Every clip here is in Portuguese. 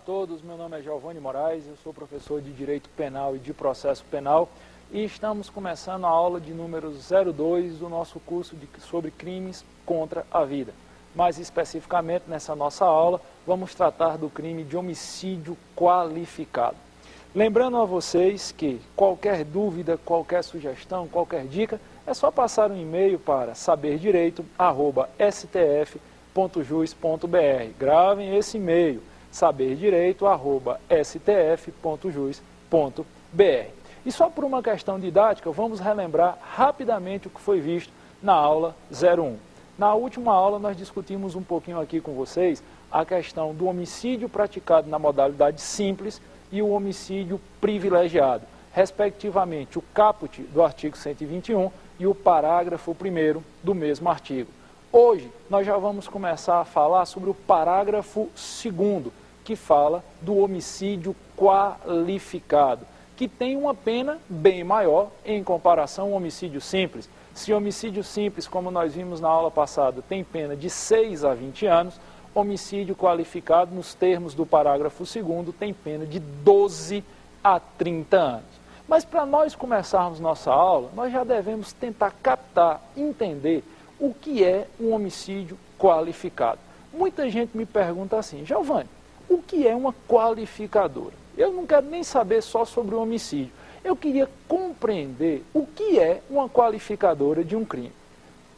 todos, meu nome é Giovanni Moraes, eu sou professor de Direito Penal e de Processo Penal e estamos começando a aula de número 02 do nosso curso sobre crimes contra a vida. Mais especificamente, nessa nossa aula, vamos tratar do crime de homicídio qualificado. Lembrando a vocês que qualquer dúvida, qualquer sugestão, qualquer dica, é só passar um e-mail para saberdireito@stf.jus.br. Gravem esse e-mail, saberdireito@stf.jus.br. E só por uma questão didática, vamos relembrar rapidamente o que foi visto na aula 01. Na última aula, nós discutimos um pouquinho aqui com vocês a questão do homicídio praticado na modalidade simples e o homicídio privilegiado, respectivamente o caput do artigo 121 e o parágrafo 1º do mesmo artigo. Hoje, nós já vamos começar a falar sobre o parágrafo 2º, que fala do homicídio qualificado, que tem uma pena bem maior em comparação ao homicídio simples. Se homicídio simples, como nós vimos na aula passada, tem pena de 6 a 20 anos, homicídio qualificado, nos termos do parágrafo 2º, tem pena de 12 a 30 anos. Mas para nós começarmos nossa aula, nós já devemos tentar captar, entender o que é um homicídio qualificado. Muita gente me pergunta assim: Giovanni, o que é uma qualificadora? Eu não quero nem saber só sobre o homicídio. Eu queria compreender o que é uma qualificadora de um crime.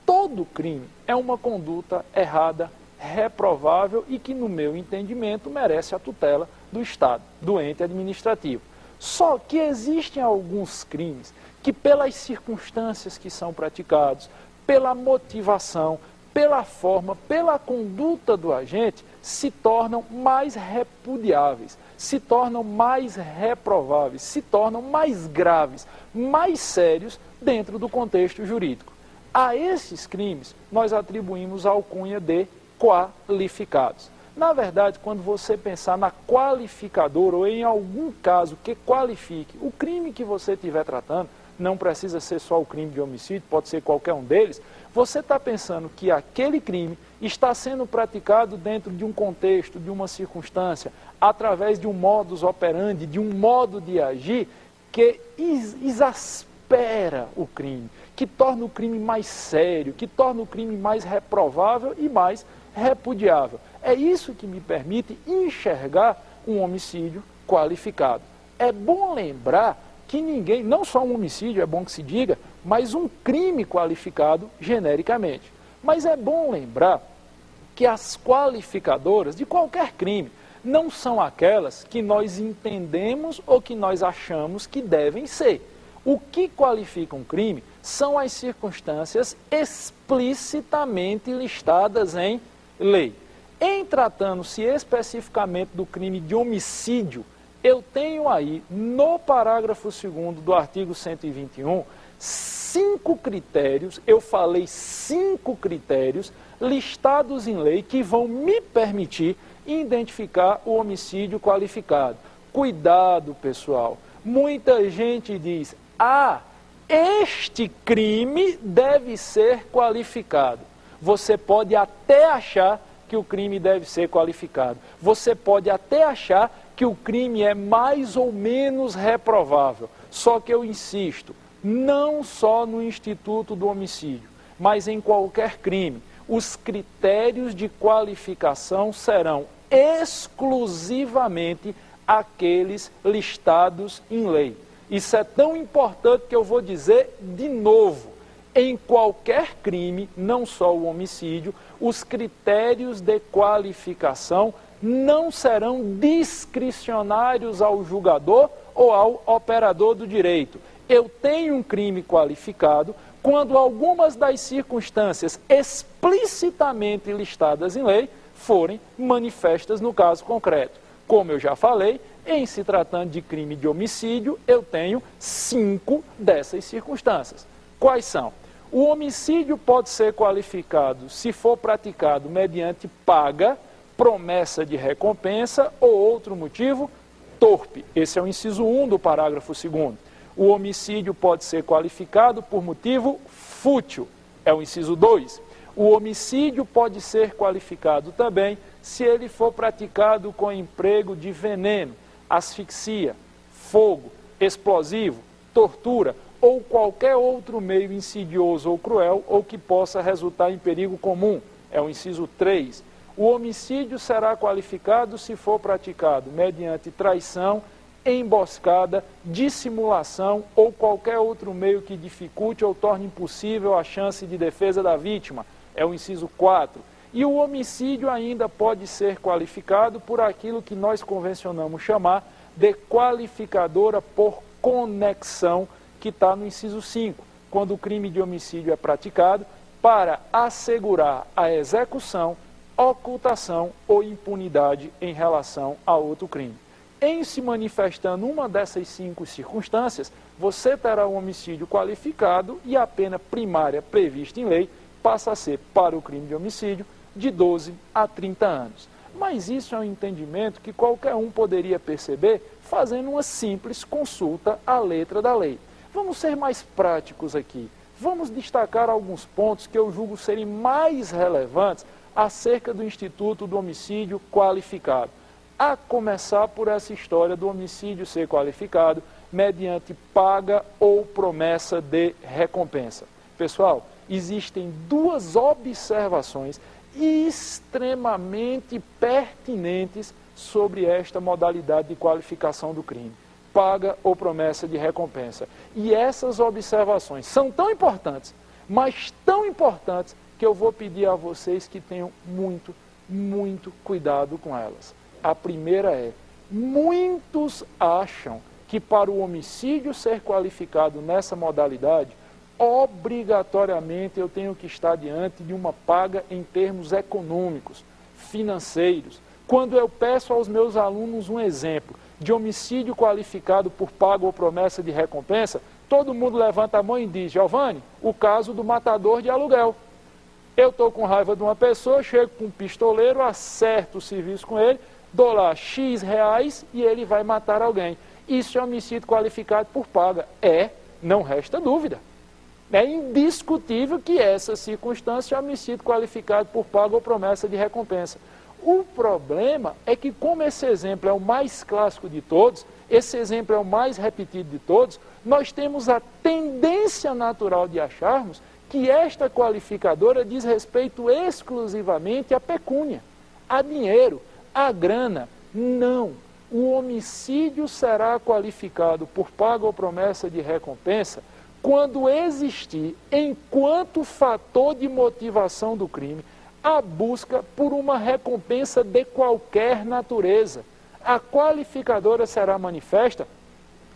Todo crime é uma conduta errada, reprovável e que, no meu entendimento, merece a tutela do Estado, do ente administrativo. Só que existem alguns crimes que, pelas circunstâncias que são praticados, pela motivação, pela forma, pela conduta do agente, se tornam mais repudiáveis, se tornam mais reprováveis, se tornam mais graves, mais sérios dentro do contexto jurídico. A esses crimes, nós atribuímos a alcunha de qualificados. Na verdade, quando você pensar na qualificadora ou em algum caso que qualifique o crime que você estiver tratando, não precisa ser só o crime de homicídio, pode ser qualquer um deles, você está pensando que aquele crime está sendo praticado dentro de um contexto, de uma circunstância, através de um modus operandi, de um modo de agir que exaspera o crime, que torna o crime mais sério, que torna o crime mais reprovável e mais repudiável. É isso que me permite enxergar um homicídio qualificado. É bom lembrar que ninguém, não só um homicídio, é bom que se diga, mas um crime qualificado genericamente. Mas é bom lembrar que as qualificadoras de qualquer crime não são aquelas que nós entendemos ou que nós achamos que devem ser. O que qualifica um crime são as circunstâncias explicitamente listadas em lei. Em tratando-se especificamente do crime de homicídio, eu tenho aí, no parágrafo 2º do artigo 121, 5 critérios, eu falei 5 critérios listados em lei que vão me permitir identificar o homicídio qualificado. Cuidado, pessoal. Muita gente diz: este crime deve ser qualificado. Você pode até achar que o crime deve ser qualificado. Você pode até achar que o crime é mais ou menos reprovável. Só que eu insisto, não só no Instituto do Homicídio, mas em qualquer crime, os critérios de qualificação serão exclusivamente aqueles listados em lei. Isso é tão importante que eu vou dizer de novo. Em qualquer crime, não só o homicídio, os critérios de qualificação não serão discricionários ao julgador ou ao operador do direito. Eu tenho um crime qualificado quando algumas das circunstâncias explicitamente listadas em lei forem manifestas no caso concreto. Como eu já falei, em se tratando de crime de homicídio, eu tenho 5 dessas circunstâncias. Quais são? O homicídio pode ser qualificado se for praticado mediante paga, promessa de recompensa ou outro motivo torpe. Esse é o inciso 1 do parágrafo 2º. O homicídio pode ser qualificado por motivo fútil. É o inciso 2. O homicídio pode ser qualificado também se ele for praticado com emprego de veneno, asfixia, fogo, explosivo, tortura ou qualquer outro meio insidioso ou cruel ou que possa resultar em perigo comum. É o inciso 3. O homicídio será qualificado se for praticado mediante traição, emboscada, dissimulação ou qualquer outro meio que dificulte ou torne impossível a chance de defesa da vítima. É o inciso 4. E o homicídio ainda pode ser qualificado por aquilo que nós convencionamos chamar de qualificadora por conexão, que está no inciso 5, quando o crime de homicídio é praticado para assegurar a execução, ocultação ou impunidade em relação a outro crime. Em se manifestando uma dessas 5 circunstâncias, você terá um homicídio qualificado e a pena primária prevista em lei passa a ser, para o crime de homicídio, de 12 a 30 anos. Mas isso é um entendimento que qualquer um poderia perceber fazendo uma simples consulta à letra da lei. Vamos ser mais práticos aqui. Vamos destacar alguns pontos que eu julgo serem mais relevantes acerca do Instituto do Homicídio Qualificado. A começar por essa história do homicídio ser qualificado mediante paga ou promessa de recompensa. Pessoal, existem 2 observações extremamente pertinentes sobre esta modalidade de qualificação do crime, paga ou promessa de recompensa. E essas observações são tão importantes, mas tão importantes, que eu vou pedir a vocês que tenham muito cuidado com elas. A primeira é: muitos acham que para o homicídio ser qualificado nessa modalidade, obrigatoriamente eu tenho que estar diante de uma paga em termos econômicos, financeiros. Quando eu peço aos meus alunos um exemplo de homicídio qualificado por paga ou promessa de recompensa, todo mundo levanta a mão e diz: Giovanni, o caso do matador de aluguel. Eu estou com raiva de uma pessoa, chego com um pistoleiro, acerto o serviço com ele, dou lá X reais e ele vai matar alguém. Isso é homicídio qualificado por paga. Não resta dúvida. É indiscutível que essa circunstância é homicídio qualificado por paga ou promessa de recompensa. O problema é que, como esse exemplo é o mais clássico de todos, esse exemplo é o mais repetido de todos, nós temos a tendência natural de acharmos que esta qualificadora diz respeito exclusivamente à pecúnia, a dinheiro, a grana. Não. O homicídio será qualificado por paga ou promessa de recompensa quando existir, enquanto fator de motivação do crime, a busca por uma recompensa de qualquer natureza. A qualificadora será manifesta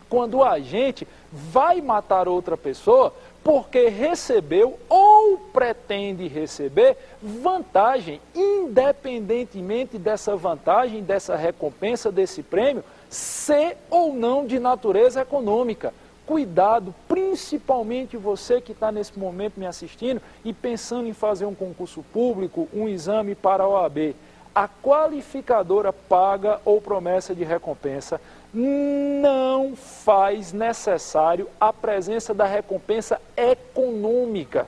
quando o agente vai matar outra pessoa porque recebeu ou pretende receber vantagem, independentemente dessa vantagem, dessa recompensa, desse prêmio, ser ou não de natureza econômica. Cuidado, principalmente você que está nesse momento me assistindo e pensando em fazer um concurso público, um exame para a OAB. A qualificadora paga ou promessa de recompensa não faz necessário a presença da recompensa econômica,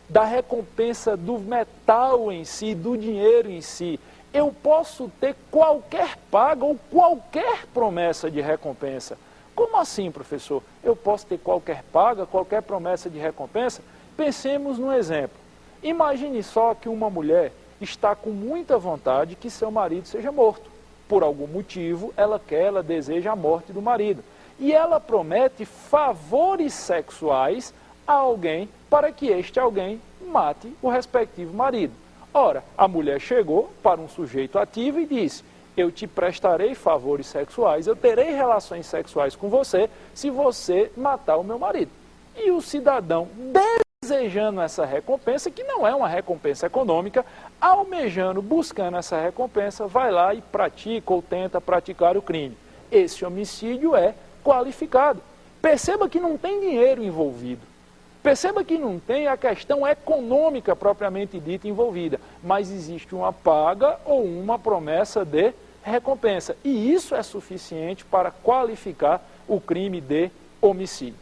da recompensa do metal em si, do dinheiro em si. Eu posso ter qualquer paga ou qualquer promessa de recompensa. Como assim, professor? Eu posso ter qualquer paga, qualquer promessa de recompensa? Pensemos no exemplo. Imagine só que uma mulher está com muita vontade que seu marido seja morto. Por algum motivo, ela deseja a morte do marido. E ela promete favores sexuais a alguém para que este alguém mate o respectivo marido. Ora, a mulher chegou para um sujeito ativo e disse: eu te prestarei favores sexuais, eu terei relações sexuais com você se você matar o meu marido. E o cidadão, desejando essa recompensa, que não é uma recompensa econômica, almejando, buscando essa recompensa, vai lá e pratica ou tenta praticar o crime. Esse homicídio é qualificado. Perceba que não tem dinheiro envolvido. Perceba que não tem a questão econômica propriamente dita envolvida, mas existe uma paga ou uma promessa de recompensa. E isso é suficiente para qualificar o crime de homicídio.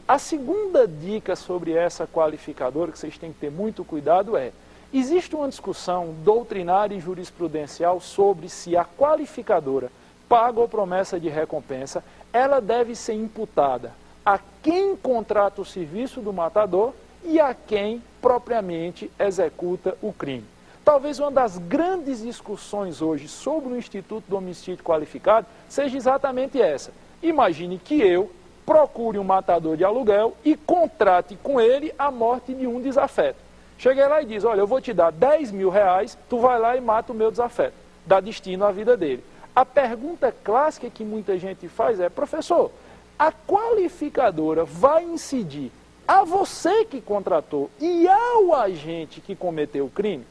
A segunda dica sobre essa qualificadora, que vocês têm que ter muito cuidado, é: Existe uma discussão doutrinária e jurisprudencial sobre se a qualificadora, paga ou promessa de recompensa, ela deve ser imputada a quem contrata o serviço do matador e a quem propriamente executa o crime. Talvez uma das grandes discussões hoje sobre o Instituto do Homicídio Qualificado seja exatamente essa. Imagine que eu procure um matador de aluguel e contrate com ele a morte de um desafeto. Cheguei lá e diz, olha, eu vou te dar 10 mil reais, tu vai lá e mata o meu desafeto. Dá destino à vida dele. A pergunta clássica que muita gente faz é, professor, a qualificadora vai incidir a você que contratou e ao agente que cometeu o crime?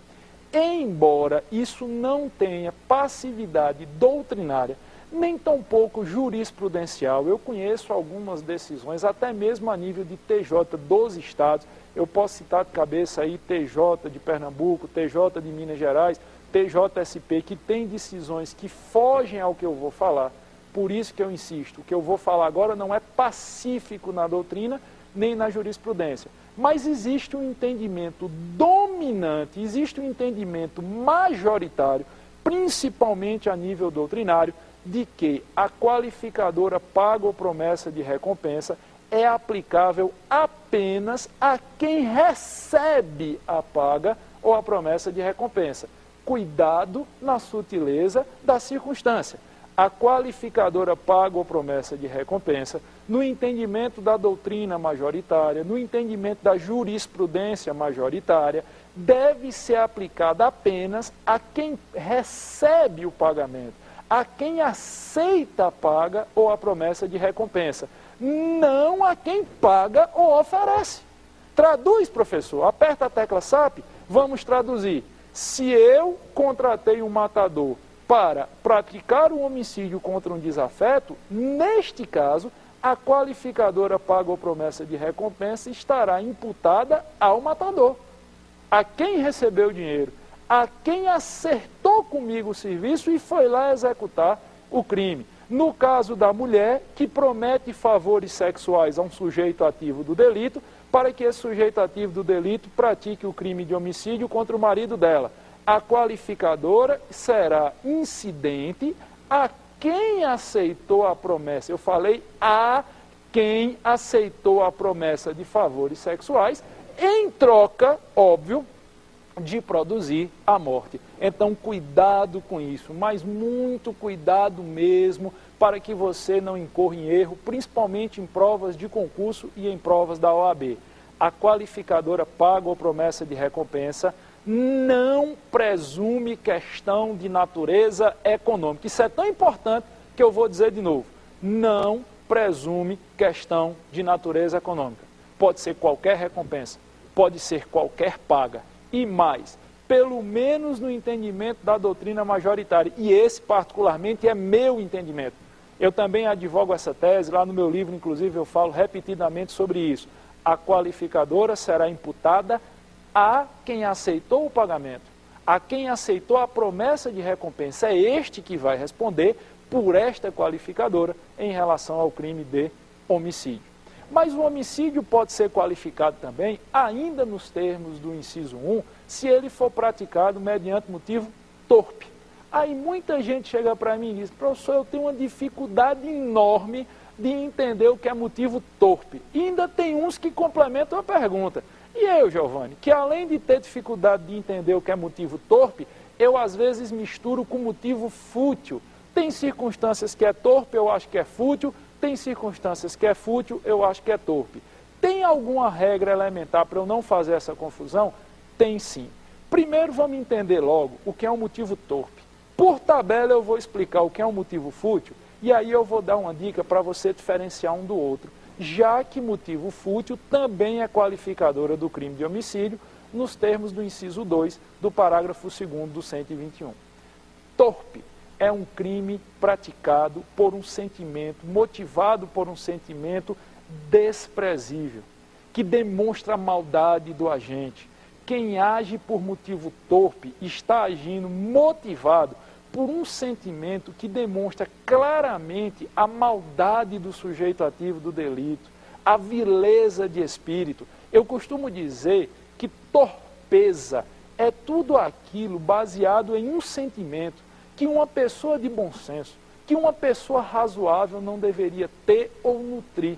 Embora isso não tenha passividade doutrinária, nem tampouco jurisprudencial, eu conheço algumas decisões, até mesmo a nível de TJ dos estados, eu posso citar de cabeça aí TJ de Pernambuco, TJ de Minas Gerais, TJSP, que tem decisões que fogem ao que eu vou falar. Por isso que eu insisto, o que eu vou falar agora não é pacífico na doutrina, nem na jurisprudência. Mas existe um entendimento dominante, existe um entendimento majoritário, principalmente a nível doutrinário, de que a qualificadora paga ou promessa de recompensa é aplicável apenas a quem recebe a paga ou a promessa de recompensa. Cuidado na sutileza da circunstância. A qualificadora paga ou promessa de recompensa, no entendimento da doutrina majoritária, no entendimento da jurisprudência majoritária, deve ser aplicada apenas a quem recebe o pagamento, a quem aceita a paga ou a promessa de recompensa, não a quem paga ou oferece. Traduz, professor, aperta a tecla SAP, vamos traduzir. Se eu contratei um matador para praticar um homicídio contra um desafeto, neste caso, a qualificadora paga ou promessa de recompensa estará imputada ao matador, a quem recebeu o dinheiro, a quem acertou comigo o serviço e foi lá executar o crime. No caso da mulher, que promete favores sexuais a um sujeito ativo do delito, para que esse sujeito ativo do delito pratique o crime de homicídio contra o marido dela. A qualificadora será incidente a quem aceitou a promessa. Eu falei a quem aceitou a promessa de favores sexuais, em troca, óbvio, de produzir a morte. Então, cuidado com isso, mas muito cuidado mesmo, para que você não incorra em erro, principalmente em provas de concurso e em provas da OAB. A qualificadora paga ou promessa de recompensa não presume questão de natureza econômica. Isso é tão importante que eu vou dizer de novo. Não presume questão de natureza econômica. Pode ser qualquer recompensa, pode ser qualquer paga. E mais, pelo menos no entendimento da doutrina majoritária, e esse particularmente é meu entendimento. Eu também advogo essa tese, lá no meu livro, inclusive, eu falo repetidamente sobre isso. A qualificadora será imputada a quem aceitou o pagamento, a quem aceitou a promessa de recompensa. É este que vai responder por esta qualificadora em relação ao crime de homicídio. Mas o homicídio pode ser qualificado também, ainda nos termos do inciso 1, se ele for praticado mediante motivo torpe. Aí muita gente chega para mim e diz, professor, eu tenho uma dificuldade enorme de entender o que é motivo torpe. E ainda tem uns que complementam a pergunta. E eu, Giovanni, que além de ter dificuldade de entender o que é motivo torpe, eu às vezes misturo com motivo fútil. Tem circunstâncias que é torpe, eu acho que é fútil. Tem circunstâncias que é fútil, eu acho que é torpe. Tem alguma regra elementar para eu não fazer essa confusão? Tem sim. Primeiro vamos entender logo o que é um motivo torpe. Por tabela eu vou explicar o que é um motivo fútil e aí eu vou dar uma dica para você diferenciar um do outro, já que motivo fútil também é qualificadora do crime de homicídio nos termos do inciso 2 do parágrafo 2º do 121. Torpe é um crime praticado por um sentimento, motivado por um sentimento desprezível, que demonstra a maldade do agente. Quem age por motivo torpe está agindo motivado por um sentimento que demonstra claramente a maldade do sujeito ativo do delito, a vileza de espírito. Eu costumo dizer que torpeza é tudo aquilo baseado em um sentimento que uma pessoa de bom senso, que uma pessoa razoável não deveria ter ou nutrir.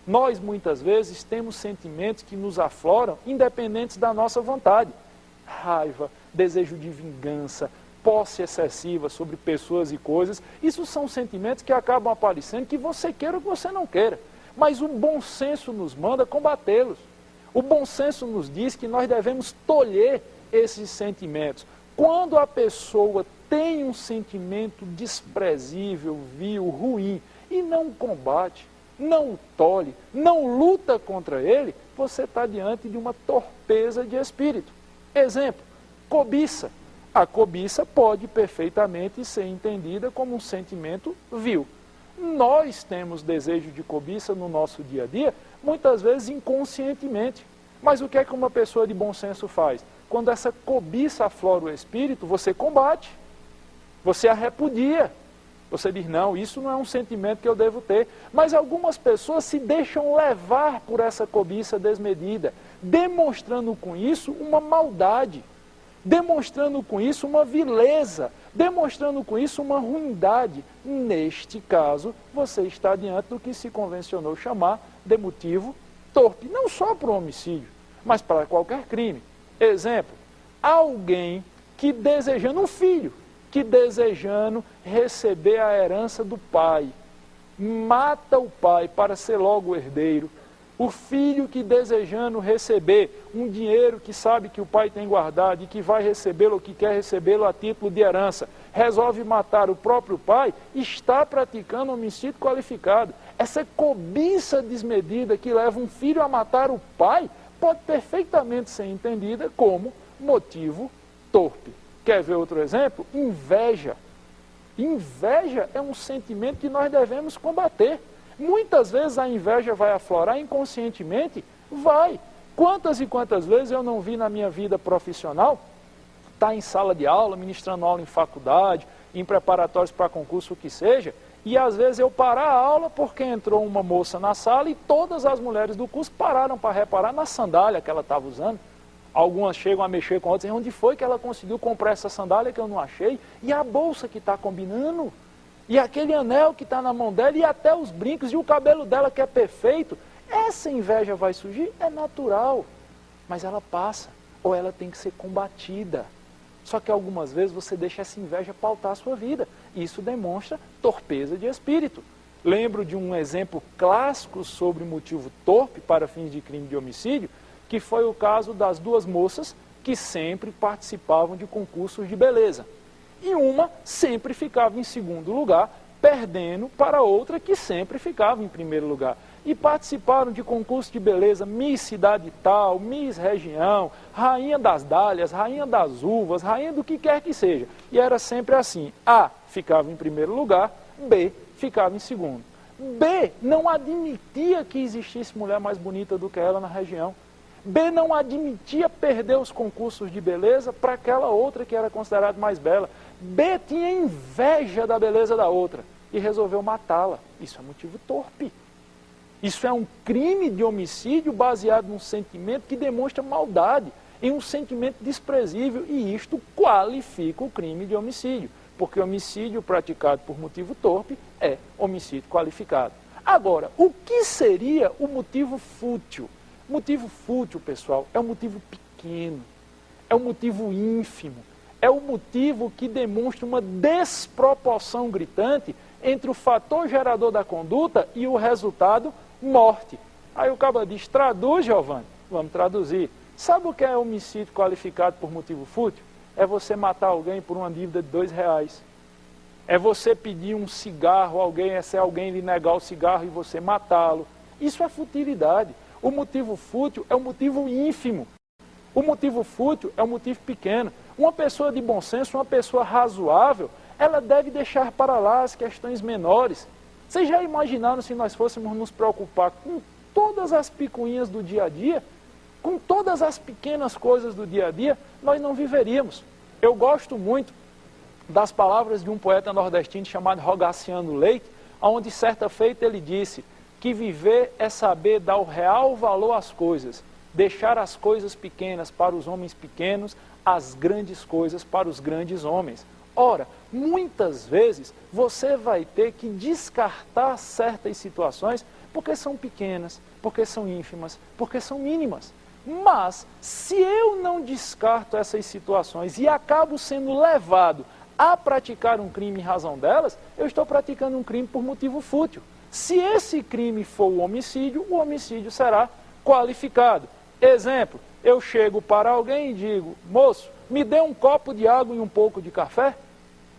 Nós, muitas vezes, temos sentimentos que nos afloram independentes da nossa vontade. Raiva, desejo de vingança, posse excessiva sobre pessoas e coisas. Isso são sentimentos que acabam aparecendo, que você queira ou que você não queira. Mas o bom senso nos manda combatê-los. O bom senso nos diz que nós devemos tolher esses sentimentos. Quando a pessoa tem um sentimento desprezível, vil, ruim, e não combate, não o tolhe, não luta contra ele, você está diante de uma torpeza de espírito. Exemplo, cobiça. A cobiça pode perfeitamente ser entendida como um sentimento vil. Nós temos desejo de cobiça no nosso dia a dia, muitas vezes inconscientemente. Mas o que é que uma pessoa de bom senso faz? Quando essa cobiça aflora o espírito, você combate, você a repudia. Você diz, não, isso não é um sentimento que eu devo ter. Mas algumas pessoas se deixam levar por essa cobiça desmedida, demonstrando com isso uma maldade, demonstrando com isso uma vileza, demonstrando com isso uma ruindade. Neste caso, você está diante do que se convencionou chamar de motivo torpe, não só para o homicídio, mas para qualquer crime. Exemplo, alguém que desejando, um filho, que desejando receber a herança do pai, mata o pai para ser logo o herdeiro. O filho que desejando receber um dinheiro que sabe que o pai tem guardado e que vai recebê-lo ou que quer recebê-lo a título de herança, resolve matar o próprio pai, está praticando homicídio qualificado. Essa cobiça desmedida que leva um filho a matar o pai pode perfeitamente ser entendida como motivo torpe. Quer ver outro exemplo? Inveja. Inveja é um sentimento que nós devemos combater. Muitas vezes a inveja vai aflorar inconscientemente? Vai. Quantas e quantas vezes eu não vi na minha vida profissional, tá em sala de aula, ministrando aula em faculdade, em preparatórios para concurso, o que seja, e às vezes eu parar a aula porque entrou uma moça na sala e todas as mulheres do curso pararam para reparar na sandália que ela estava usando. Algumas chegam a mexer com outras, onde foi que ela conseguiu comprar essa sandália que eu não achei? E a bolsa que está combinando? E aquele anel que está na mão dela? E até os brincos? E o cabelo dela que é perfeito? Essa inveja vai surgir? É natural. Mas ela passa, ou ela tem que ser combatida. Só que algumas vezes você deixa essa inveja pautar a sua vida. Isso demonstra torpeza de espírito. Lembro de um exemplo clássico sobre motivo torpe para fins de crime de homicídio, que foi o caso das duas moças que sempre participavam de concursos de beleza. E uma sempre ficava em segundo lugar, perdendo para outra que sempre ficava em primeiro lugar. E participaram de concursos de beleza, Miss Cidade Tal, Miss Região, Rainha das Dálias, Rainha das Uvas, Rainha do que quer que seja. E era sempre assim, A ficava em primeiro lugar, B ficava em segundo. B não admitia que existisse mulher mais bonita do que ela na região. B não admitia perder os concursos de beleza para aquela outra que era considerada mais bela. B tinha inveja da beleza da outra e resolveu matá-la. Isso é motivo torpe. Isso é um crime de homicídio baseado num sentimento que demonstra maldade, em um sentimento desprezível, e isto qualifica o crime de homicídio, porque homicídio praticado por motivo torpe é homicídio qualificado. Agora, o que seria o motivo fútil? Motivo fútil, pessoal, é um motivo pequeno, é um motivo ínfimo, é um motivo que demonstra uma desproporção gritante entre o fator gerador da conduta e o resultado, morte. Aí o cara diz, traduz, Giovanni. Vamos traduzir. Sabe o que é homicídio qualificado por motivo fútil? É você matar alguém por uma dívida de R$2. É você pedir um cigarro a alguém, se alguém lhe negar o cigarro e você matá-lo. Isso é futilidade. O motivo fútil é um motivo ínfimo. O motivo fútil é um motivo pequeno. Uma pessoa de bom senso, uma pessoa razoável, ela deve deixar para lá as questões menores. Vocês já imaginaram se nós fôssemos nos preocupar com todas as picuinhas do dia a dia? Com todas as pequenas coisas do dia a dia, nós não viveríamos. Eu gosto muito das palavras de um poeta nordestino chamado Rogaciano Leite, onde certa feita ele disse que viver é saber dar o real valor às coisas deixar as coisas pequenas para os homens pequenos, as grandes coisas para os grandes homens. Ora, muitas vezes você vai ter que descartar certas situações porque são pequenas, porque são ínfimas, porque são mínimas. Mas, se eu não descarto essas situações e acabo sendo levado a praticar um crime em razão delas, eu estou praticando um crime por motivo fútil. Se esse crime for o homicídio será qualificado. Exemplo, eu chego para alguém e digo, moço, me dê um copo de água e um pouco de café,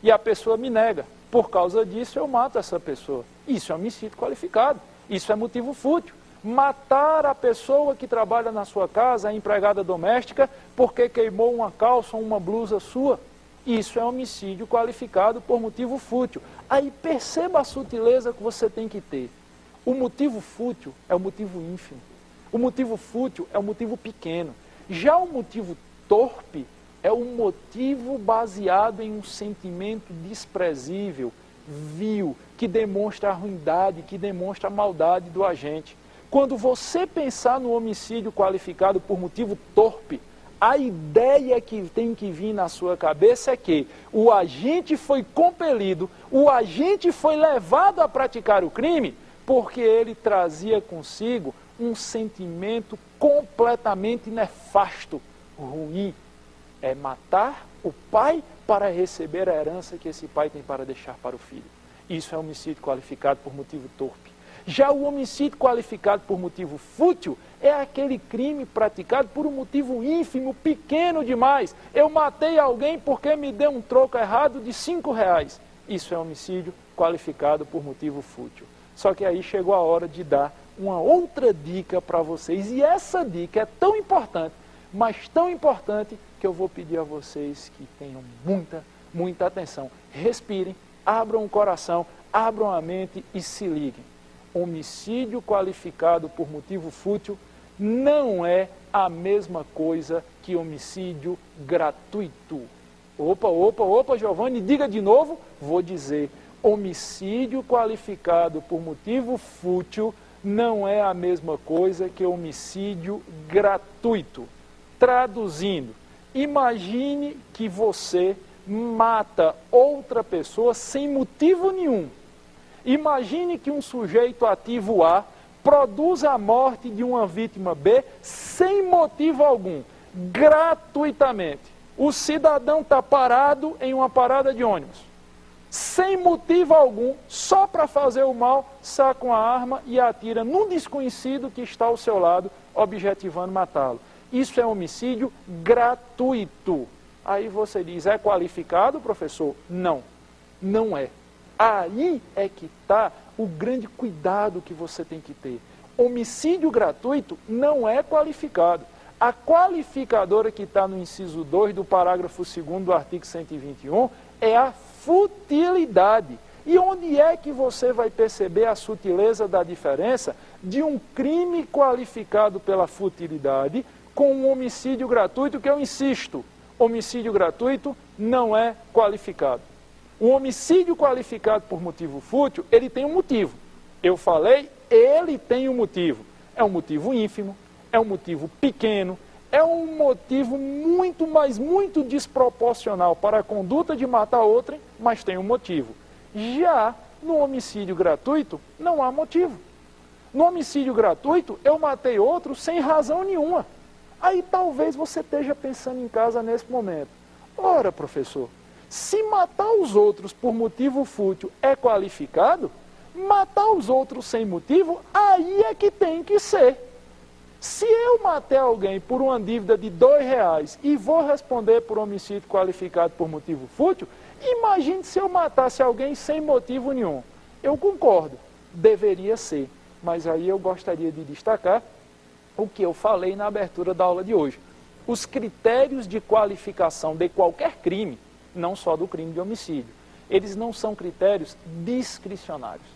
e a pessoa me nega. Por causa disso, eu mato essa pessoa. Isso é homicídio qualificado. Isso é motivo fútil. Matar a pessoa que trabalha na sua casa, a empregada doméstica, porque queimou uma calça ou uma blusa sua. Isso é homicídio qualificado por motivo fútil. Aí perceba a sutileza que você tem que ter. O motivo fútil é o motivo ínfimo. O motivo fútil é o motivo pequeno. Já o motivo torpe é um motivo baseado em um sentimento desprezível, vil, que demonstra a ruindade, que demonstra a maldade do agente. Quando você pensar no homicídio qualificado por motivo torpe, a ideia que tem que vir na sua cabeça é que o agente foi compelido, o agente foi levado a praticar o crime porque ele trazia consigo um sentimento completamente nefasto, ruim. É matar o pai para receber a herança que esse pai tem para deixar para o filho. Isso é homicídio qualificado por motivo torpe. Já o homicídio qualificado por motivo fútil é aquele crime praticado por um motivo ínfimo, pequeno demais. Eu matei alguém porque me deu um troco errado de R$5. Isso é homicídio qualificado por motivo fútil. Só que aí chegou a hora de dar uma outra dica para vocês. E essa dica é tão importante, mas tão importante, que eu vou pedir a vocês que tenham muita atenção. Respirem, abram o coração, abram a mente e se liguem. Homicídio qualificado por motivo fútil não é a mesma coisa que homicídio gratuito. Opa, Giovanni, diga de novo. Vou dizer, homicídio qualificado por motivo fútil não é a mesma coisa que homicídio gratuito. Traduzindo, imagine que você mata outra pessoa sem motivo nenhum. Imagine que um sujeito ativo A produz a morte de uma vítima B sem motivo algum, gratuitamente. O cidadão está parado em uma parada de ônibus, sem motivo algum, só para fazer o mal, saca uma arma e atira num desconhecido que está ao seu lado, objetivando matá-lo. Isso é homicídio gratuito. Aí você diz, é qualificado, professor? Não, não é. Aí é que está o grande cuidado que você tem que ter. Homicídio gratuito não é qualificado. A qualificadora que está no inciso 2 do parágrafo 2º do artigo 121 é a futilidade. E onde é que você vai perceber a sutileza da diferença de um crime qualificado pela futilidade com um homicídio gratuito, que eu insisto, homicídio gratuito não é qualificado. O homicídio qualificado por motivo fútil, ele tem um motivo. Eu falei, ele tem um motivo. É um motivo ínfimo, é um motivo pequeno, é um motivo muito, mas muito desproporcional para a conduta de matar outrem, mas tem um motivo. Já no homicídio gratuito, não há motivo. No homicídio gratuito, eu matei outro sem razão nenhuma. Aí talvez você esteja pensando em casa nesse momento. Ora, professor, se matar os outros por motivo fútil é qualificado, matar os outros sem motivo, aí é que tem que ser. Se eu matei alguém por uma dívida de R$2 e vou responder por homicídio qualificado por motivo fútil, imagine se eu matasse alguém sem motivo nenhum. Eu concordo, deveria ser. Mas aí eu gostaria de destacar o que eu falei na abertura da aula de hoje. Os critérios de qualificação de qualquer crime, não só do crime de homicídio, eles não são critérios discricionários.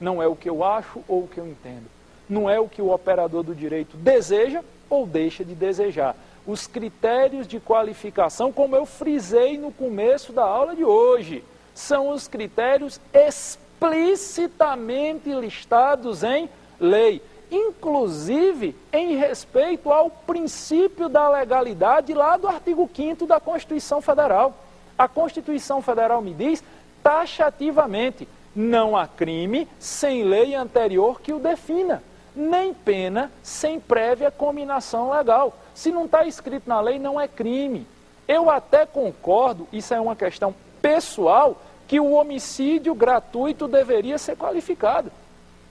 Não é o que eu acho ou o que eu entendo. Não é o que o operador do direito deseja ou deixa de desejar. Os critérios de qualificação, como eu frisei no começo da aula de hoje, são os critérios explicitamente listados em lei. inclusive em respeito ao princípio da legalidade lá do artigo 5º da Constituição Federal. A Constituição Federal me diz taxativamente: não há crime sem lei anterior que o defina, nem pena sem prévia cominação legal. Se não está escrito na lei, não é crime. Eu até concordo, isso é uma questão pessoal, que o homicídio gratuito deveria ser qualificado.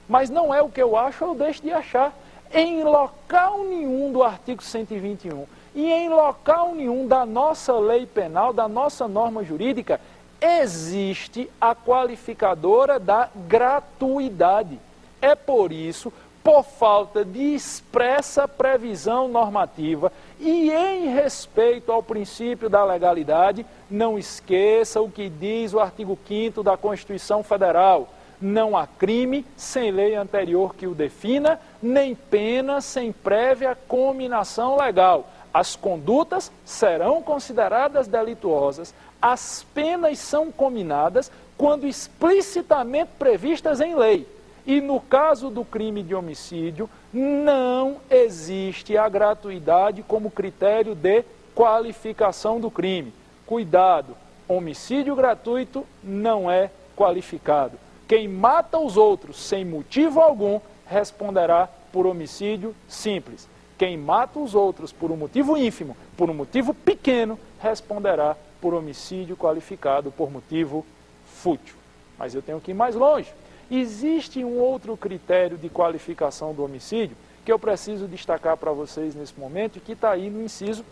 Mas não é o que eu acho, eu deixo de achar. Em local nenhum do artigo 121 e em local nenhum da nossa lei penal, da nossa norma jurídica, existe a qualificadora da gratuidade. É por isso, por falta de expressa previsão normativa e em respeito ao princípio da legalidade, não esqueça o que diz o artigo 5º da Constituição Federal: não há crime sem lei anterior que o defina, nem pena sem prévia cominação legal. As condutas serão consideradas delituosas, as penas são cominadas quando explicitamente previstas em lei. E no caso do crime de homicídio, não existe a gratuidade como critério de qualificação do crime. Cuidado, homicídio gratuito não é qualificado. Quem mata os outros sem motivo algum responderá por homicídio simples. Quem mata os outros por um motivo ínfimo, por um motivo pequeno, responderá por homicídio qualificado por motivo fútil. Mas eu tenho que ir mais longe. Existe um outro critério de qualificação do homicídio que eu preciso destacar para vocês nesse momento e que está aí no inciso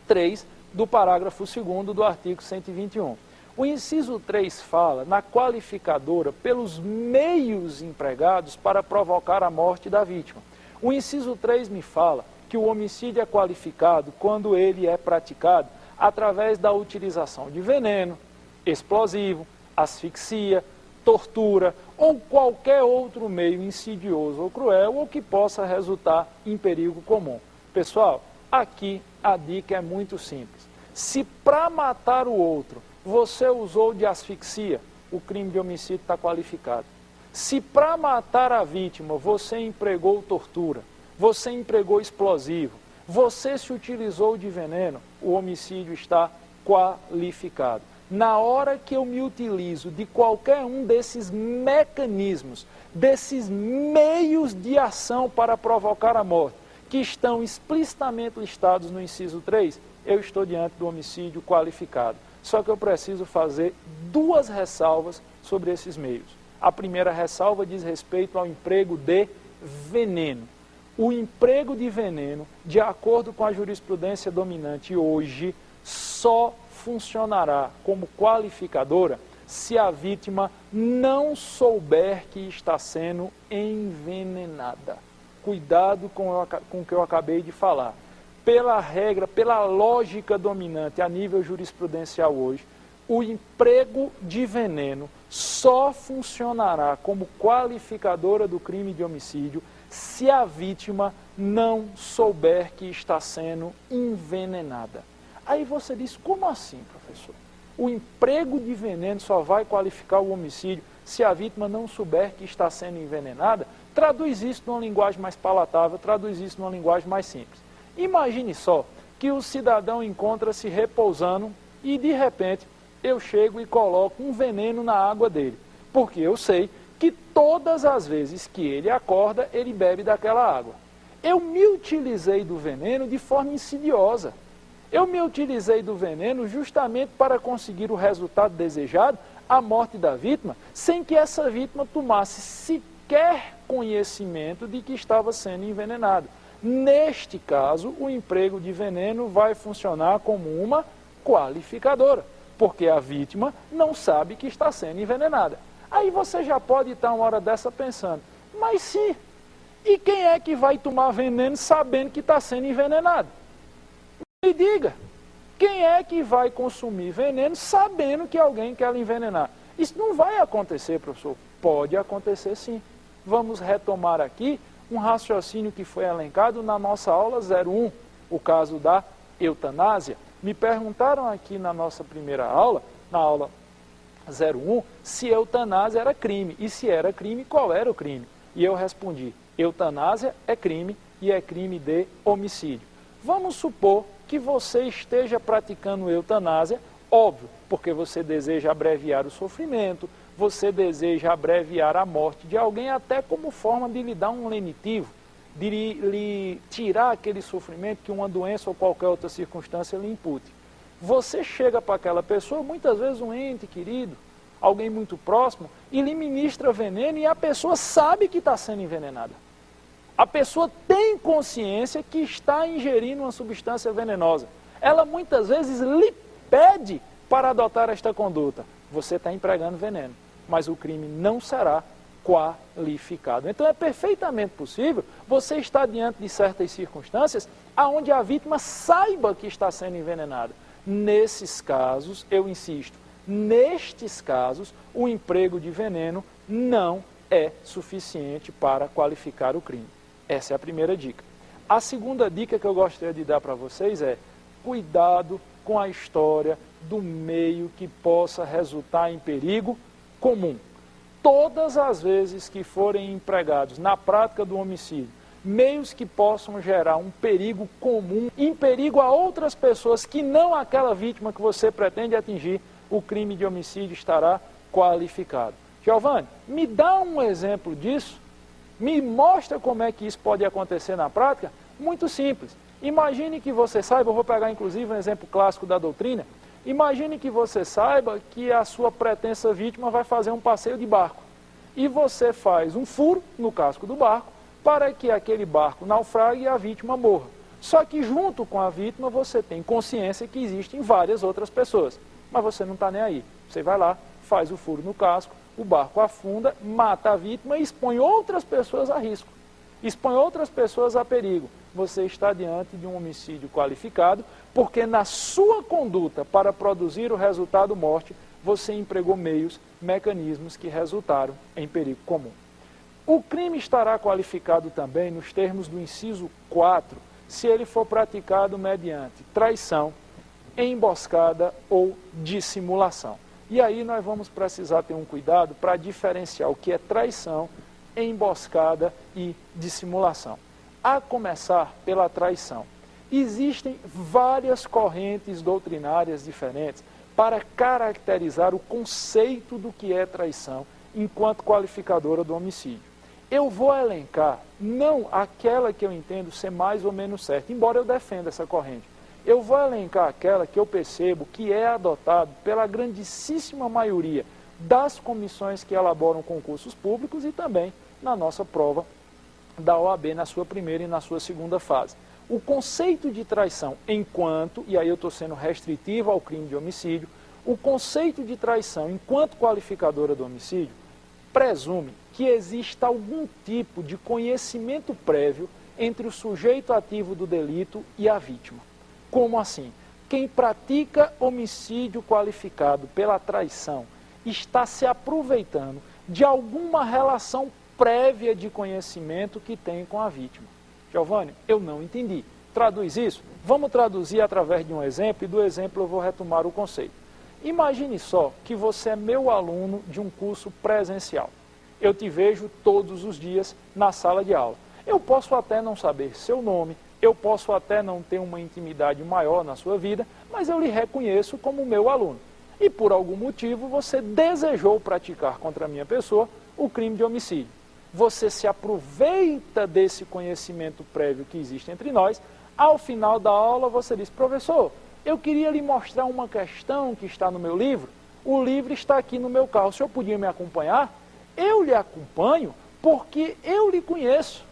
3 do parágrafo 2º do artigo 121. O inciso 3 fala na qualificadora pelos meios empregados para provocar a morte da vítima. O inciso 3 me fala que o homicídio é qualificado quando ele é praticado através da utilização de veneno, explosivo, asfixia, tortura ou qualquer outro meio insidioso ou cruel ou que possa resultar em perigo comum. Pessoal, aqui a dica é muito simples. Se para matar o outro você usou de asfixia, o crime de homicídio está qualificado. Se para matar a vítima você empregou tortura, você empregou explosivo, você se utilizou de veneno, o homicídio está qualificado. Na hora que eu me utilizo de qualquer um desses mecanismos, desses meios de ação para provocar a morte, que estão explicitamente listados no inciso 3, eu estou diante do homicídio qualificado. Só que eu preciso fazer duas ressalvas sobre esses meios. A primeira ressalva diz respeito ao emprego de veneno. O emprego de veneno, de acordo com a jurisprudência dominante hoje, só funcionará como qualificadora se a vítima não souber que está sendo envenenada. Cuidado com o que eu acabei de falar. Pela regra, pela lógica dominante a nível jurisprudencial hoje, o emprego de veneno só funcionará como qualificadora do crime de homicídio se a vítima não souber que está sendo envenenada. Aí você diz, como assim, professor? O emprego de veneno só vai qualificar o homicídio se a vítima não souber que está sendo envenenada? Traduz isso numa linguagem mais palatável, traduz isso numa linguagem mais simples. Imagine só que o cidadão encontra-se repousando e, de repente, eu chego e coloco um veneno na água dele. Porque eu sei que todas as vezes que ele acorda, ele bebe daquela água. Eu me utilizei do veneno de forma insidiosa. Eu me utilizei do veneno justamente para conseguir o resultado desejado, a morte da vítima, sem que essa vítima tomasse sequer conhecimento de que estava sendo envenenado. Neste caso, o emprego de veneno vai funcionar como uma qualificadora, porque a vítima não sabe que está sendo envenenada. Aí você já pode estar uma hora dessa pensando, mas sim, e quem é que vai tomar veneno sabendo que está sendo envenenado? Me diga, quem é que vai consumir veneno sabendo que alguém quer lhe envenenar? Isso não vai acontecer, professor. Pode acontecer sim. Vamos retomar aqui um raciocínio que foi elencado na nossa aula 01, o caso da eutanásia. Me perguntaram aqui na nossa primeira aula, na aula 01, se eutanásia era crime. E se era crime, qual era o crime? E eu respondi, Eutanásia é crime e é crime de homicídio. Vamos supor que você esteja praticando eutanásia, óbvio, porque você deseja abreviar o sofrimento, você deseja abreviar a morte de alguém, até como forma de lhe dar um lenitivo, de lhe tirar aquele sofrimento que uma doença ou qualquer outra circunstância lhe impute. Você chega para aquela pessoa, muitas vezes um ente querido, alguém muito próximo, e lhe ministra veneno e a pessoa sabe que está sendo envenenada. A pessoa tem consciência que está ingerindo uma substância venenosa. Ela muitas vezes lhe pede para adotar esta conduta. Você está empregando veneno, mas o crime não será qualificado. Então é perfeitamente possível você estar diante de certas circunstâncias onde a vítima saiba que está sendo envenenada. Nesses casos, eu insisto, nestes casos, o emprego de veneno não é suficiente para qualificar o crime. Essa é a primeira dica. A segunda dica que eu gostaria de dar para vocês é: cuidado com a história do meio que possa resultar em perigo comum. Todas as vezes que forem empregados na prática do homicídio, meios que possam gerar um perigo comum, em perigo a outras pessoas que não aquela vítima que você pretende atingir, o crime de homicídio estará qualificado. Giovanni, me dá um exemplo disso? Me mostra como é que isso pode acontecer na prática? Muito simples. Imagine que você saiba, eu vou pegar inclusive um exemplo clássico da doutrina, imagine que você saiba que a sua pretensa vítima vai fazer um passeio de barco. E você faz um furo no casco do barco para que aquele barco naufrague e a vítima morra. Só que junto com a vítima você tem consciência que existem várias outras pessoas. Mas você não está nem aí. Você vai lá, faz o furo no casco, o barco afunda, mata a vítima e expõe outras pessoas a risco. Expõe outras pessoas a perigo. Você está diante de um homicídio qualificado, porque na sua conduta para produzir o resultado morte, você empregou meios, mecanismos que resultaram em perigo comum. O crime estará qualificado também nos termos do inciso 4, se ele for praticado mediante traição, emboscada ou dissimulação. E aí nós vamos precisar ter um cuidado para diferenciar o que é traição, emboscada e dissimulação. A começar pela traição. Existem várias correntes doutrinárias diferentes para caracterizar o conceito do que é traição enquanto qualificadora do homicídio. Eu vou elencar, não aquela que eu entendo ser mais ou menos certa, embora eu defenda essa corrente. Eu vou elencar aquela que eu percebo que é adotado pela grandíssima maioria das comissões que elaboram concursos públicos e também na nossa prova da OAB na sua primeira e na sua segunda fase. O conceito de traição enquanto, e aí eu estou sendo restritivo ao crime de homicídio, o conceito de traição enquanto qualificadora do homicídio presume que exista algum tipo de conhecimento prévio entre o sujeito ativo do delito e a vítima. Como assim? Quem pratica homicídio qualificado pela traição está se aproveitando de alguma relação prévia de conhecimento que tem com a vítima. Giovanni, eu não entendi. Traduz isso? Vamos traduzir através de um exemplo, e do exemplo eu vou retomar o conceito. Imagine só que você é meu aluno de um curso presencial. Eu te vejo todos os dias na sala de aula. Eu posso até não saber seu nome, eu posso até não ter uma intimidade maior na sua vida, mas eu lhe reconheço como meu aluno. E por algum motivo você desejou praticar contra a minha pessoa o crime de homicídio. Você se aproveita desse conhecimento prévio que existe entre nós. Ao final da aula você diz: professor, eu queria lhe mostrar uma questão que está no meu livro. O livro está aqui no meu carro, o senhor podia me acompanhar? Eu lhe acompanho porque eu lhe conheço.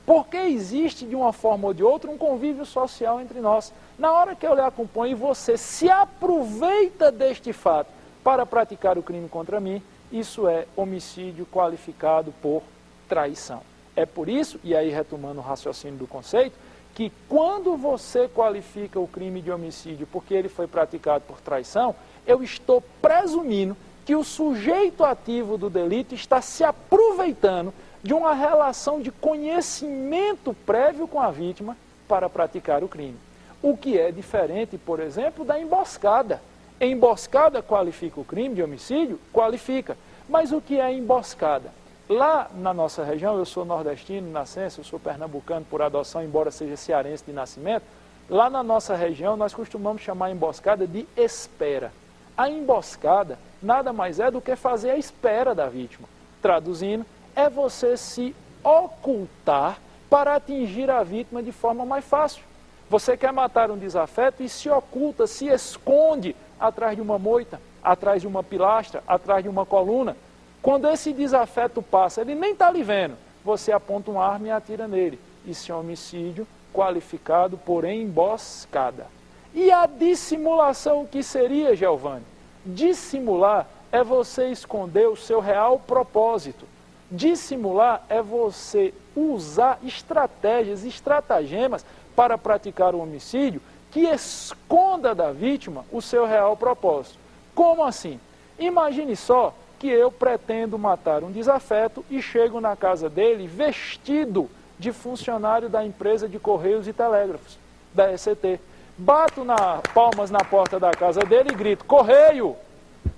Porque existe, de uma forma ou de outra, um convívio social entre nós. Na hora que eu lhe acompanho e você se aproveita deste fato para praticar o crime contra mim, isso é homicídio qualificado por traição. É por isso, e aí retomando o raciocínio do conceito, que quando você qualifica o crime de homicídio porque ele foi praticado por traição, eu estou presumindo que o sujeito ativo do delito está se aproveitando de uma relação de conhecimento prévio com a vítima para praticar o crime. O que é diferente, por exemplo, da emboscada. Emboscada qualifica o crime de homicídio? Qualifica. Mas o que é emboscada? Lá na nossa região, eu sou nordestino de nascença, eu sou pernambucano por adoção, embora seja cearense de nascimento, lá na nossa região nós costumamos chamar a emboscada de espera. A emboscada nada mais é do que fazer a espera da vítima. Traduzindo, é você se ocultar para atingir a vítima de forma mais fácil. Você quer matar um desafeto e se oculta, se esconde atrás de uma moita, atrás de uma pilastra, atrás de uma coluna. Quando esse desafeto passa, ele nem está lhe vendo, você aponta uma arma e atira nele. Isso é homicídio qualificado por emboscada. E a dissimulação, o que seria, Giovanni? Dissimular é você esconder o seu real propósito. Dissimular é você usar estratégias, estratagemas para praticar o homicídio que esconda da vítima o seu real propósito. Como assim? Imagine só que eu pretendo matar um desafeto e chego na casa dele vestido de funcionário da empresa de Correios e Telégrafos, da ECT. Bato palmas na porta da casa dele e grito: Correio,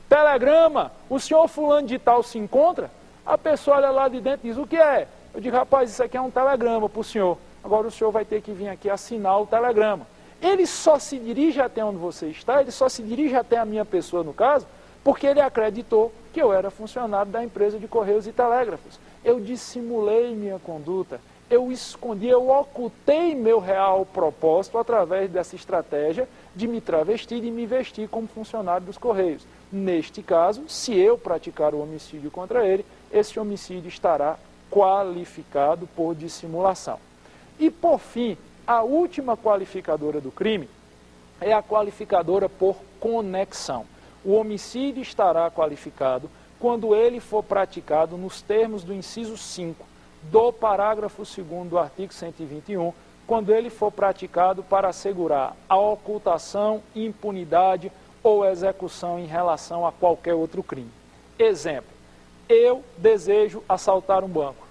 telegrama, o senhor fulano de tal se encontra? A pessoa olha lá de dentro e diz: o que é? Eu digo: rapaz, isso aqui é um telegrama para o senhor. Agora o senhor vai ter que vir aqui assinar o telegrama. Ele só se dirige até onde você está, ele só se dirige até a minha pessoa, no caso, porque ele acreditou que eu era funcionário da empresa de Correios e Telégrafos. Eu dissimulei minha conduta, eu escondi, eu ocultei meu real propósito através dessa estratégia de me travestir e me vestir como funcionário dos Correios. Neste caso, se eu praticar o homicídio contra ele, esse homicídio estará qualificado por dissimulação. E, por fim, a última qualificadora do crime é a qualificadora por conexão. O homicídio estará qualificado quando ele for praticado nos termos do inciso 5 do parágrafo 2º do artigo 121, quando ele for praticado para assegurar a ocultação, impunidade ou execução em relação a qualquer outro crime. Exemplo: eu desejo assaltar um banco,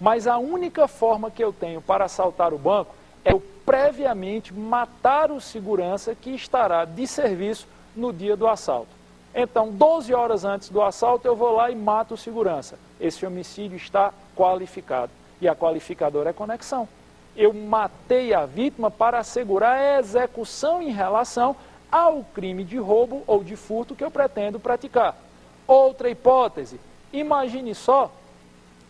mas a única forma que eu tenho para assaltar o banco é eu previamente matar o segurança que estará de serviço no dia do assalto. Então, 12 horas antes do assalto, eu vou lá e mato o segurança. Esse homicídio está qualificado. E a qualificadora é conexão. Eu matei a vítima para assegurar a execução em relação ao crime de roubo ou de furto que eu pretendo praticar. Outra hipótese: imagine só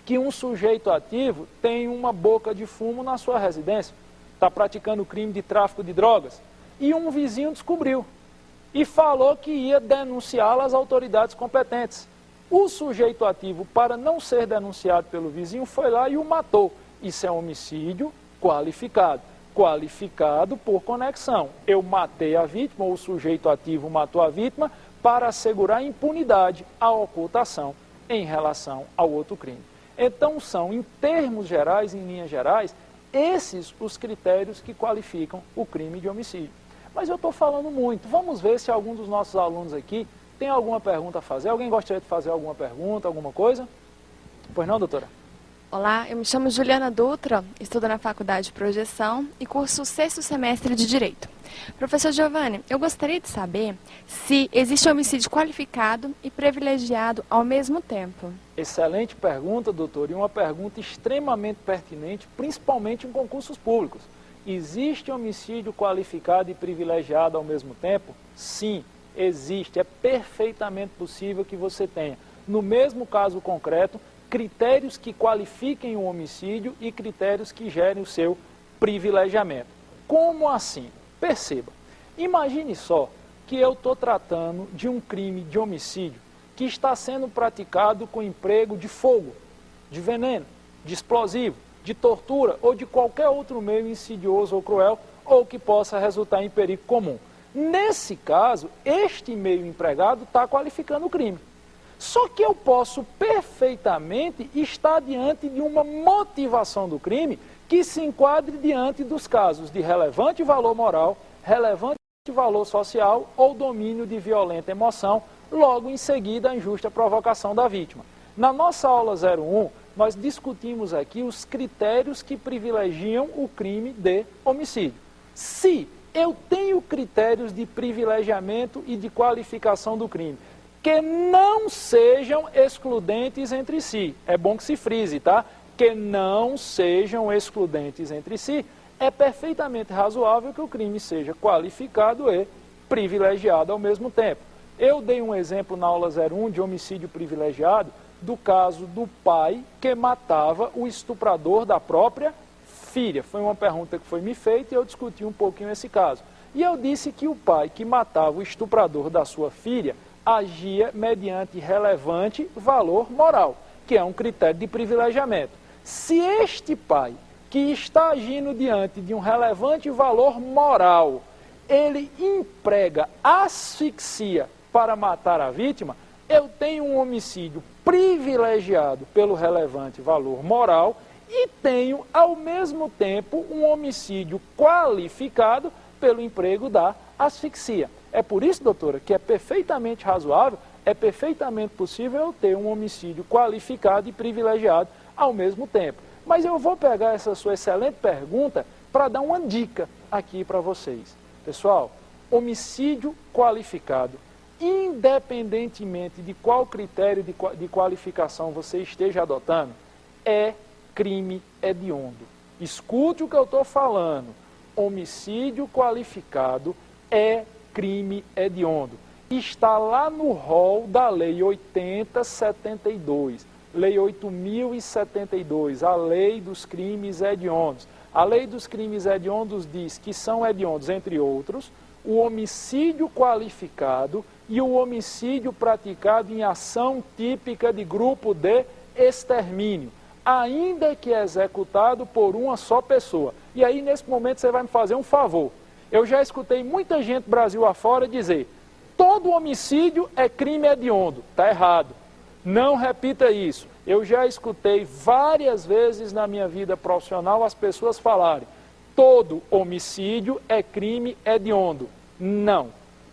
que um sujeito ativo tem uma boca de fumo na sua residência, está praticando crime de tráfico de drogas, e um vizinho descobriu e falou que ia denunciá-lo às autoridades competentes. O sujeito ativo, para não ser denunciado pelo vizinho, foi lá e o matou. Isso é homicídio qualificado. Qualificado por conexão. Eu matei a vítima, ou o sujeito ativo matou a vítima, para assegurar a impunidade, a ocultação em relação ao outro crime. Então são, em termos gerais, em linhas gerais, esses os critérios que qualificam o crime de homicídio. Mas eu estou falando muito. Vamos ver se algum dos nossos alunos aqui tem alguma pergunta a fazer. Alguém gostaria de fazer alguma pergunta, alguma coisa? Pois não, doutora? Olá, eu me chamo Juliana Dutra, estudo na Faculdade de Projeção e curso o 6º semestre de Direito. Professor Giovanni, eu gostaria de saber se existe homicídio qualificado e privilegiado ao mesmo tempo. Excelente pergunta, doutor, e uma pergunta extremamente pertinente, principalmente em concursos públicos. Existe homicídio qualificado e privilegiado ao mesmo tempo? Sim, existe. É perfeitamente possível que você tenha, no mesmo caso concreto, critérios que qualifiquem o homicídio e critérios que gerem o seu privilegiamento. Como assim? Perceba, imagine só que eu estou tratando de um crime de homicídio que está sendo praticado com emprego de fogo, de veneno, de explosivo, de tortura ou de qualquer outro meio insidioso ou cruel ou que possa resultar em perigo comum. Nesse caso, este meio empregado está qualificando o crime. Só que eu posso perfeitamente estar diante de uma motivação do crime que se enquadre diante dos casos de relevante valor moral, relevante valor social ou domínio de violenta emoção, logo em seguida a injusta provocação da vítima. Na nossa aula 01, nós discutimos aqui os critérios que privilegiam o crime de homicídio. Se eu tenho critérios de privilegiamento e de qualificação do crime, que não sejam excludentes entre si. É bom que se frise, tá? Que não sejam excludentes entre si. É perfeitamente razoável que o crime seja qualificado e privilegiado ao mesmo tempo. Eu dei um exemplo na aula 01 de homicídio privilegiado do caso do pai que matava o estuprador da própria filha. Foi uma pergunta que foi me feita e eu discuti um pouquinho esse caso. E eu disse que o pai que matava o estuprador da sua filha agia mediante relevante valor moral, que é um critério de privilegiamento. Se este pai, que está agindo diante de um relevante valor moral, ele emprega asfixia para matar a vítima, eu tenho um homicídio privilegiado pelo relevante valor moral e tenho, ao mesmo tempo, um homicídio qualificado pelo emprego da asfixia. É por isso, doutora, que é perfeitamente razoável, é perfeitamente possível eu ter um homicídio qualificado e privilegiado ao mesmo tempo. Mas eu vou pegar essa sua excelente pergunta para dar uma dica aqui para vocês. Pessoal, homicídio qualificado, independentemente de qual critério de qualificação você esteja adotando, é crime hediondo. Escute o que eu estou falando. Homicídio qualificado é crime hediondo. Está lá no rol da Lei 8072, Lei 8072, a Lei dos Crimes Hediondos. A Lei dos Crimes Hediondos diz que são hediondos, entre outros, o homicídio qualificado e o homicídio praticado em ação típica de grupo de extermínio, ainda que executado por uma só pessoa. E aí, nesse momento, você vai me fazer um favor. Eu já escutei muita gente Brasil afora dizer: todo homicídio é crime hediondo. Está errado. Não repita isso. Eu já escutei várias vezes na minha vida profissional as pessoas falarem: todo homicídio é crime hediondo. Não.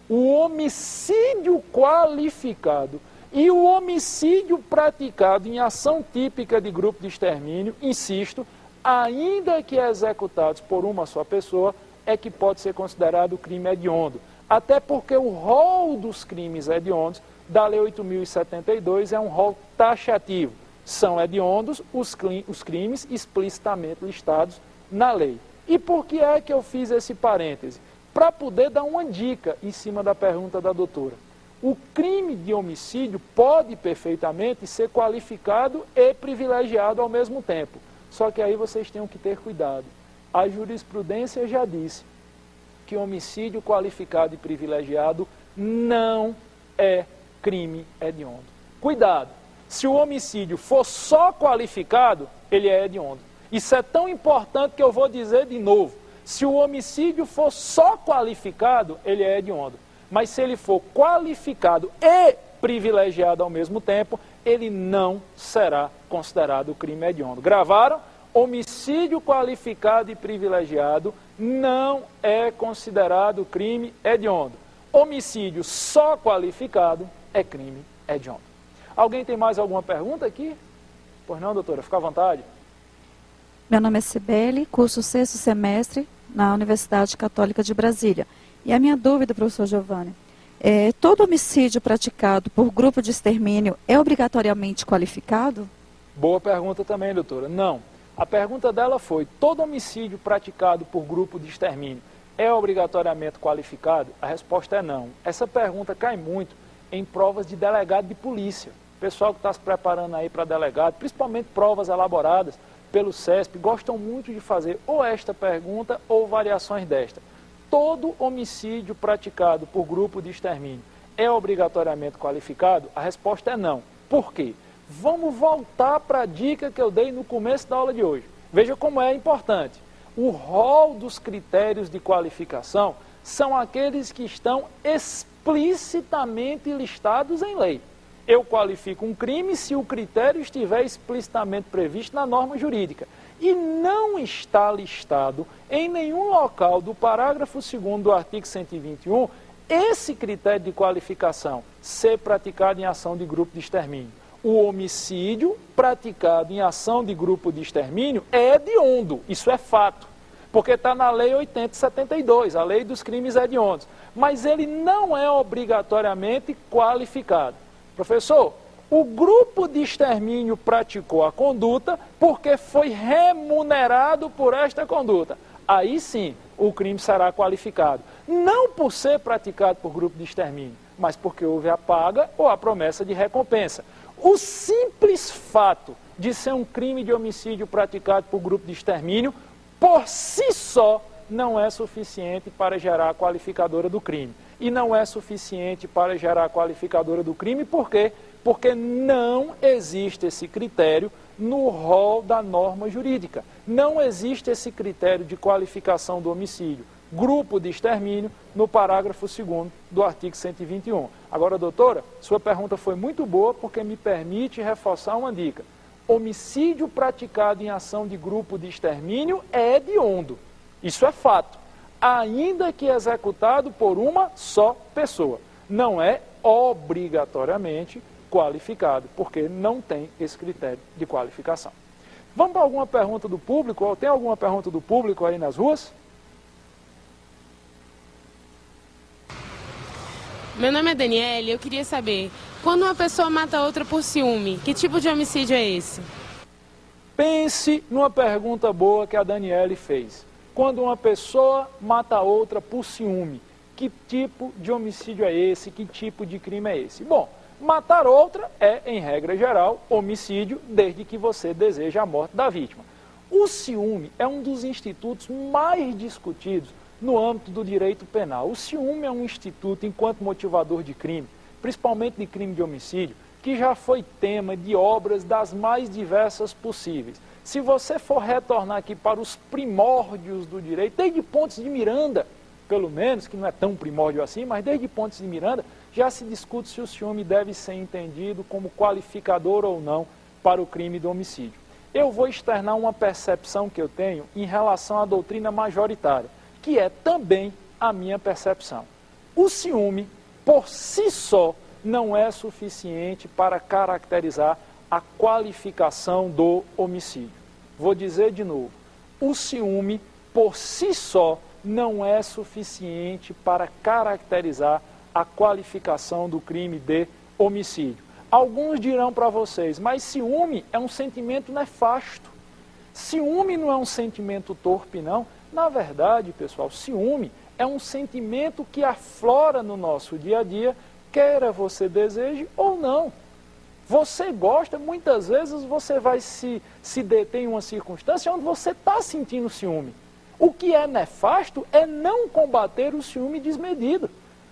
O homicídio qualificado e o homicídio praticado em ação típica de grupo de extermínio, insisto, ainda que executados por uma só pessoa, é que pode ser considerado crime hediondo. Até porque o rol dos crimes hediondos da Lei 8072 é um rol taxativo. São hediondos os crimes explicitamente listados na lei. E por que é que eu fiz esse parêntese? Para poder dar uma dica em cima da pergunta da doutora. O crime de homicídio pode perfeitamente ser qualificado e privilegiado ao mesmo tempo. Só que aí vocês têm que ter cuidado. A jurisprudência já disse que homicídio qualificado e privilegiado não é crime hediondo. Cuidado! Se o homicídio for só qualificado, ele é hediondo. Isso é tão importante que eu vou dizer de novo. Se o homicídio for só qualificado, ele é hediondo. Mas se ele for qualificado e privilegiado ao mesmo tempo, ele não será considerado crime hediondo. Gravaram? Homicídio qualificado e privilegiado não é considerado crime hediondo. Homicídio só qualificado é crime hediondo. Alguém tem mais alguma pergunta aqui? Pois não, doutora? Fica à vontade. Meu nome é Cibele, curso 6º semestre na Universidade Católica de Brasília. E a minha dúvida, professor Giovanni, todo homicídio praticado por grupo de extermínio é obrigatoriamente qualificado? Boa pergunta também, doutora. Não. A pergunta dela foi: todo homicídio praticado por grupo de extermínio é obrigatoriamente qualificado? A resposta é não. Essa pergunta cai muito em provas de delegado de polícia. O pessoal que está se preparando aí para delegado, principalmente provas elaboradas pelo CESP, gostam muito de fazer ou esta pergunta ou variações desta. Todo homicídio praticado por grupo de extermínio é obrigatoriamente qualificado? A resposta é não. Por quê? Vamos voltar para a dica que eu dei no começo da aula de hoje. Veja como é importante. O rol dos critérios de qualificação são aqueles que estão explicitamente listados em lei. Eu qualifico um crime se o critério estiver explicitamente previsto na norma jurídica. E não está listado em nenhum local do parágrafo 2º do artigo 121 esse critério de qualificação: ser praticado em ação de grupo de extermínio. O homicídio praticado em ação de grupo de extermínio é hediondo, isso é fato. porque está na Lei 80/72, a Lei dos Crimes Hediondos. Mas ele não é obrigatoriamente qualificado. Professor, o grupo de extermínio praticou a conduta porque foi remunerado por esta conduta. Aí sim, o crime será qualificado. Não por ser praticado por grupo de extermínio, mas porque houve a paga ou a promessa de recompensa. O simples fato de ser um crime de homicídio praticado por grupo de extermínio, por si só, não é suficiente para gerar a qualificadora do crime. E não é suficiente para gerar a qualificadora do crime, por quê? Porque não existe esse critério no rol da norma jurídica. Não existe esse critério de qualificação do homicídio, grupo de extermínio, no parágrafo 2º do artigo 121. Agora, doutora, sua pergunta foi muito boa porque me permite reforçar uma dica. Homicídio praticado em ação de grupo de extermínio é hediondo. Isso é fato. Ainda que executado por uma só pessoa. Não é obrigatoriamente qualificado, porque não tem esse critério de qualificação. Vamos para alguma pergunta do público? Tem alguma pergunta do público aí nas ruas? Meu nome é Daniele e eu queria saber, quando uma pessoa mata outra por ciúme, que tipo de homicídio é esse? Pense numa pergunta boa que a Daniele fez. Quando uma pessoa mata outra por ciúme, que tipo de homicídio é esse? Que tipo de crime é esse? Bom, matar outra é, em regra geral, homicídio, desde que você deseja a morte da vítima. O ciúme é um dos institutos mais discutidos no âmbito do direito penal. O ciúme é um instituto, enquanto motivador de crime, principalmente de crime de homicídio, que já foi tema de obras das mais diversas possíveis. Se você for retornar aqui para os primórdios do direito, desde Pontes de Miranda, pelo menos, que não é tão primórdio assim, mas desde Pontes de Miranda, já se discute se o ciúme deve ser entendido como qualificador ou não para o crime do homicídio. Eu vou externar uma percepção que eu tenho em relação à doutrina majoritária, que é também a minha percepção. O ciúme, por si só, não é suficiente para caracterizar a qualificação do homicídio. Vou dizer de novo, o ciúme, por si só, não é suficiente para caracterizar a qualificação do crime de homicídio. Alguns dirão para vocês, mas ciúme é um sentimento nefasto. Ciúme não é um sentimento torpe, não. Na verdade, pessoal, ciúme é um sentimento que aflora no nosso dia a dia, queira você deseje ou não. Você gosta, muitas vezes você vai se deter em uma circunstância onde você está sentindo ciúme. O que é nefasto é não combater o ciúme desmedido.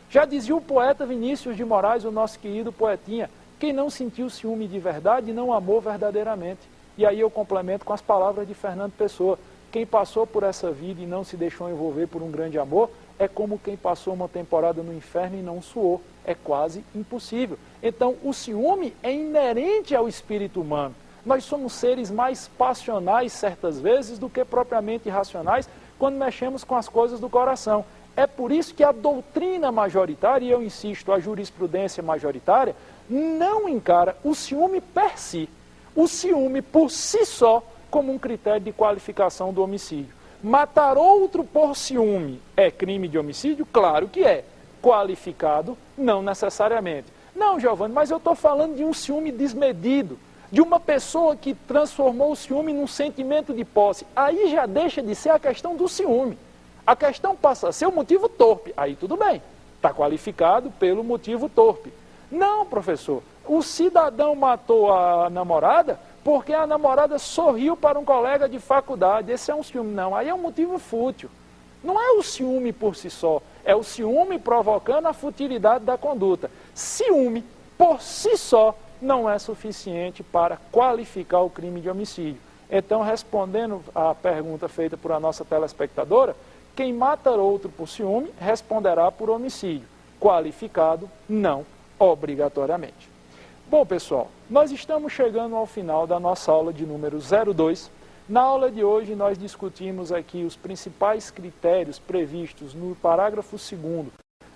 Já dizia o poeta Vinícius de Moraes, o nosso querido poetinha, quem não sentiu ciúme de verdade não amou verdadeiramente. E aí eu complemento com as palavras de Fernando Pessoa. Quem passou por essa vida e não se deixou envolver por um grande amor é como quem passou uma temporada no inferno e não suou. É quase impossível. Então, o ciúme é inerente ao espírito humano. Nós somos seres mais passionais, certas vezes, do que propriamente racionais, quando mexemos com as coisas do coração. É por isso que a doutrina majoritária, e eu insisto, a jurisprudência majoritária, não encara o ciúme per si, o ciúme por si só, como um critério de qualificação do homicídio. Matar outro por ciúme é crime de homicídio? Claro que é. Qualificado? Não necessariamente. Não, Giovanni, mas eu estou falando de um ciúme desmedido, de uma pessoa que transformou o ciúme num sentimento de posse. Aí já deixa de ser a questão do ciúme. A questão passa a ser o motivo torpe. Aí tudo bem, está qualificado pelo motivo torpe. Não, professor, o cidadão matou a namorada porque a namorada sorriu para um colega de faculdade. Esse é um ciúme. Não, aí é um motivo fútil. Não é o ciúme por si só, é o ciúme provocando a futilidade da conduta. Ciúme, por si só, não é suficiente para qualificar o crime de homicídio. Então, respondendo à pergunta feita por a nossa telespectadora, quem mata outro por ciúme responderá por homicídio. Qualificado, não obrigatoriamente. Bom, pessoal, nós estamos chegando ao final da nossa aula de número 02. Na aula de hoje, nós discutimos aqui os principais critérios previstos no parágrafo 2º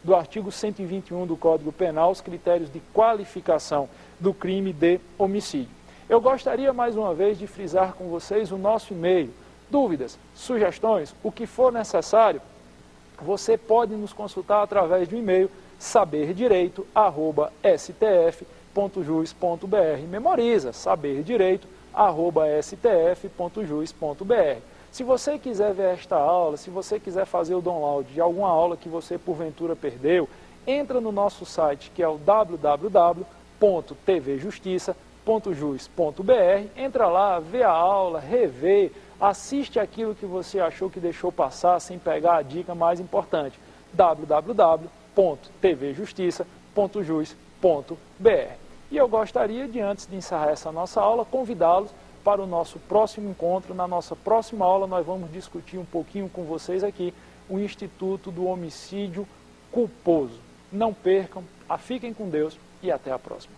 do artigo 121 do Código Penal, os critérios de qualificação do crime de homicídio. Eu gostaria, mais uma vez, de frisar com vocês o nosso e-mail, Dúvidas, sugestões, o que for necessário, você pode nos consultar através do e-mail saberdireito@stf.jus.br. Memoriza, saberdireito@stf.jus.br. Se você quiser ver esta aula, se você quiser fazer o download de alguma aula que você porventura perdeu, entra no nosso site, que é o www.tvjustiça.jus.br, entra lá, vê a aula, revê, assiste aquilo que você achou que deixou passar sem pegar a dica mais importante, www.tvjustiça.jus.br. E eu gostaria de, antes de encerrar essa nossa aula, convidá-los para o nosso próximo encontro. Na nossa próxima aula nós vamos discutir um pouquinho com vocês aqui o Instituto do Homicídio Culposo. Não percam, fiquem com Deus e até a próxima.